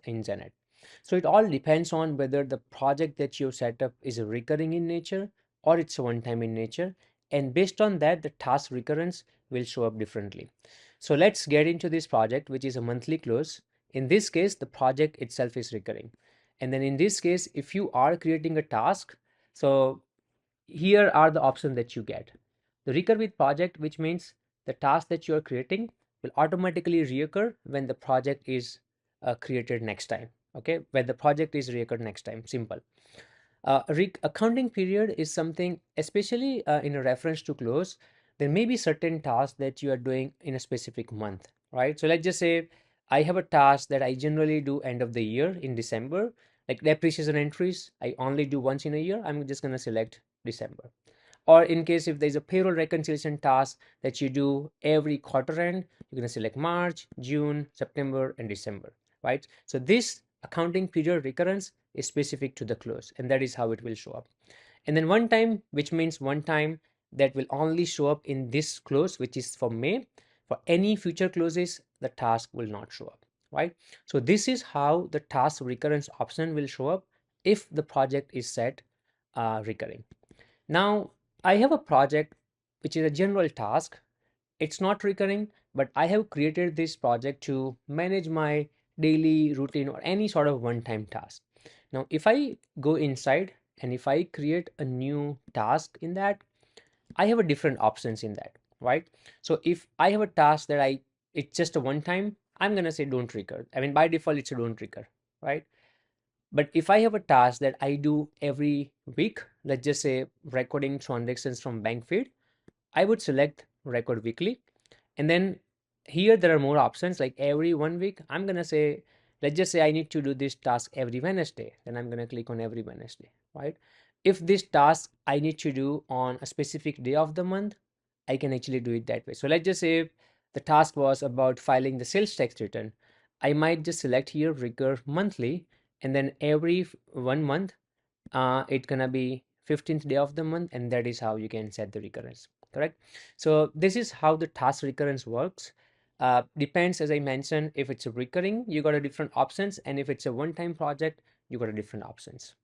tasks in Xenett. So it all depends on whether the project that you set up is a recurring in nature or it's a one-time in nature. And based on that, the task recurrence will show up differently. So let's get into this project, which is a monthly close. In this case, the project itself is recurring. And then in this case, if you are creating a task, so here are the options that you get. The recur with project, which means the task that you are creating will automatically reoccur when the project is created next time. Okay, when the project is reoccurred next time. Simple. Accounting period is something, especially in a reference to close, there may be certain tasks that you are doing in a specific month, right? So let's just say I have a task that I generally do end of the year in December, like depreciation entries. I only do once in a year. I'm just going to select December. Or in case if there's a payroll reconciliation task that you do every quarter end, you're going to select March, June, September, and December, right? So this accounting period recurrence is specific to the close, and that is how it will show up. And then one time, which means one time that will only show up in this close, which is for May. For any future closes, the task will not show up, right? So this is how the task recurrence option will show up if the project is set recurring. Now, I have a project which is a general task. It's not recurring, but I have created this project to manage my daily routine or any sort of one-time task. Now, if I go inside and if I create a new task in that, I have a different options in that, right? So if I have a task that it's just a one time, I'm gonna say don't recur. I mean, by default, it's a don't recur, right? But if I have a task that I do every week, let's just say recording transactions from bank feed, I would select record weekly. And then here there are more options like every 1 week. I'm going to say, let's just say I need to do this task every Wednesday. Then I'm going to click on every Wednesday, right? If this task I need to do on a specific day of the month, I can actually do it that way. So let's just say the task was about filing the sales tax return. I might just select here recur monthly, and then every 1 month, it's gonna be 15th day of the month, and that is how you can set the recurrence, correct? So this is how the task recurrence works. Depends, as I mentioned, if it's a recurring, you got a different options, and if it's a one-time project, you got a different options.